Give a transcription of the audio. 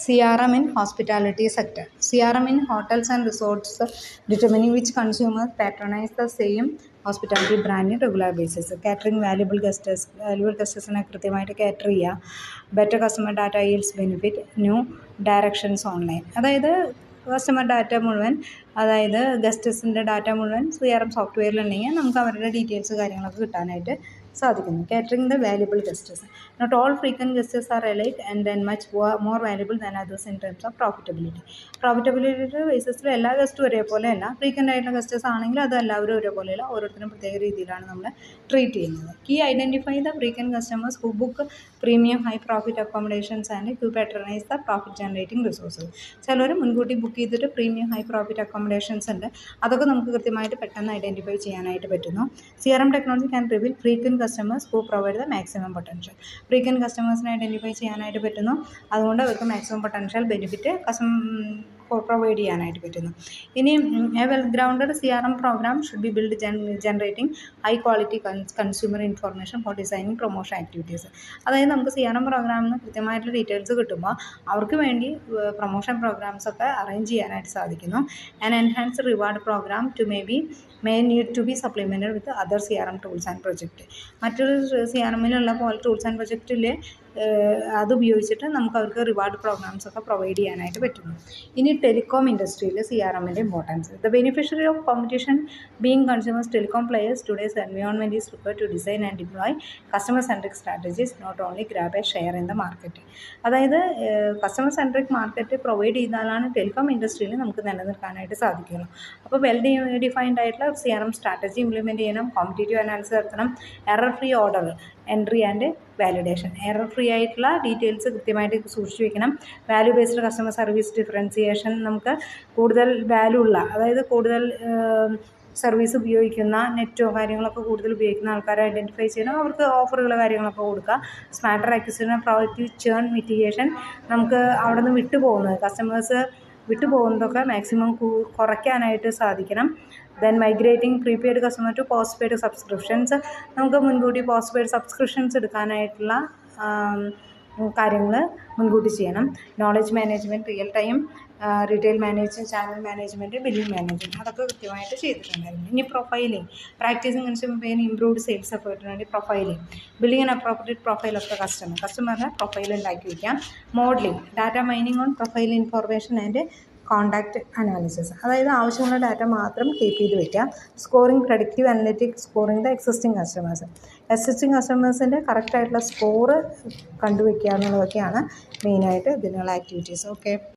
CRM in hospitality sector. CRM in hotels and resorts, determining which consumers patronize the same hospitality brand in regular basis. Catering valuable guests കൃത്യമായിട്ട് cater ചെയ്യുക. Better customer data yields benefit, new directions online. അതായത് customer data മുഴുവൻ, അതായത് ഗസ്റ്റസിൻ്റെ data മുഴുവൻ CRM സോഫ്റ്റ്വെയറിലുണ്ടെങ്കിൽ നമുക്ക് അവരുടെ details കാര്യങ്ങളൊക്കെ കിട്ടാനായിട്ട് സാധിക്കുന്നു. Catering the valuable guests. Not all frequent guests are elite and then much more valuable than others in terms of profitability ബേസിസിൽ എല്ലാ ഗസ്റ്റും ഒരേപോലെയല്ല. ഫ്രീക്വൻ്റ് ആയിട്ടുള്ള ഗസ്റ്റസ് ആണെങ്കിൽ അത് എല്ലാവരും ഒരേപോലെയല്ല, ഓരോരുത്തരും പ്രത്യേക രീതിയിലാണ് നമ്മൾ ട്രീറ്റ് ചെയ്യുന്നത്. Key identify the frequent customers who book premium high profit accommodations and who patronise the profit generating resources. ചിലർ മുൻകൂട്ടി ബുക്ക് ചെയ്തിട്ട് പ്രീമിയം ഹൈ പ്രോഫിറ്റ് അക്കോമഡേഷൻസ് ഉണ്ട്, അതൊക്കെ നമുക്ക് കൃത്യമായിട്ട് പെട്ടെന്ന് ഐഡൻറ്റിഫൈ ചെയ്യാനായിട്ട് പറ്റുന്നു. CRM technology can reveal frequent customers who provide the maximum potential. Frequent കസ്റ്റമേഴ്സിനെ ഐഡൻറ്റിഫൈ ചെയ്യാനായിട്ട് പറ്റുന്നു, അതുകൊണ്ട് അവർക്ക് മാക്സിമം പൊട്ടൻഷ്യൽ ബെനിഫിറ്റ് പ്രൊവൈഡ് ചെയ്യാനായിട്ട് പറ്റുന്നു. ഇനി a well grounded CRM programme should be build generating high quality consumer information for designing promotion activities. അതായത് നമുക്ക് CRM പ്രോഗ്രാമിൽ നിന്ന് കൃത്യമായിട്ടുള്ള ഡീറ്റെയിൽസ് കിട്ടുമ്പോൾ അവർക്ക് വേണ്ടി പ്രൊമോഷൻ പ്രോഗ്രാംസ് ഒക്കെ അറേഞ്ച് ചെയ്യാനായിട്ട് സാധിക്കുന്നു. And enhance reward programme may need to be supplemented with other CRM tools and project. മറ്റൊരു CRMലുള്ള പോലെ ടൂൾസ് ആൻഡ് പ്രൊജക്റ്റിൽ അത് ഉപയോഗിച്ചിട്ട് നമുക്ക് അവർക്ക് റിവാർഡ് പ്രോഗ്രാംസ് ഒക്കെ പ്രൊവൈഡ് ചെയ്യാനായിട്ട് പറ്റുന്നു. ഇനി ടെലികോം ഇൻഡസ്ട്രിയിൽ CRMൻ്റെ importance. The beneficiary of competition being consumers, telecom players today's environment is required to design and deploy customer centric strategies, not only grab a share in the market. അതായത് customer centric market provide ചെയ്താലാണ് telecom ഇൻഡസ്ട്രിയിൽ നമുക്ക് നിലനിൽക്കാനായിട്ട് സാധിക്കുകയുള്ളൂ. അപ്പോൾ well defined ആയിട്ടുള്ള CRM strategy implement ചെയ്യണം, competitive analysis നടത്തണം, error free order entry and validation. Error free ആയിട്ടുള്ള ഡീറ്റെയിൽസ് കൃത്യമായിട്ട് സൂക്ഷിച്ച് വയ്ക്കണം. Value based customer service differentiation, നമുക്ക് കൂടുതൽ വാല്യൂ ഉള്ള, അതായത് കൂടുതൽ സർവീസ് ഉപയോഗിക്കുന്ന, നെറ്റോ കാര്യങ്ങളൊക്കെ കൂടുതൽ ഉപയോഗിക്കുന്ന ആൾക്കാരെ ഐഡൻറ്റിഫൈ ചെയ്യണം, അവർക്ക് ഓഫറുകൾ കാര്യങ്ങളൊക്കെ കൊടുക്കുക. Smarter acquisition, product churn mitigation, നമുക്ക് അവിടെ നിന്ന് വിട്ടുപോകുന്നത് കസ്റ്റമേഴ്സ് വിട്ടുപോകുന്നതൊക്കെ മാക്സിമം കുറയ്ക്കാനായിട്ട് സാധിക്കണം. Then migrating prepaid customer to postpaid subscriptions, നമുക്ക് മുൻകൂട്ടി പോസ്റ്റ് പെയ്ഡ് സബ്സ്ക്രിപ്ഷൻസ് എടുക്കാനായിട്ടുള്ള കാര്യങ്ങൾ മുൻകൂട്ടി ചെയ്യണം. Knowledge management, real time retail management, channel management, billing management, അതൊക്കെ കൃത്യമായിട്ട് ചെയ്തിട്ടുണ്ടായിരുന്നു. ഇനി profiling, practising consumer pain improved sales എഫേർട്ടിന് വേണ്ടി profiling, billing and appropriate profile of the കസ്റ്റമറിൻ്റെ പ്രൊഫൈൽ ഉണ്ടാക്കി വയ്ക്കാം. Modelling, data mining on profile information and contact analysis, അതായത് ആവശ്യമുള്ള ഡാറ്റ മാത്രം കീപ്പ് ചെയ്ത് വയ്ക്കാം. Scoring, predictive analytics, scoring the existing കസ്റ്റമേഴ്സിൻ്റെ കറക്റ്റായിട്ടുള്ള സ്കോറ് കണ്ടുവയ്ക്കുക എന്നുള്ളതൊക്കെയാണ് മെയിനായിട്ട് ഇതിനുള്ള ആക്ടിവിറ്റീസ്. ഓക്കെ.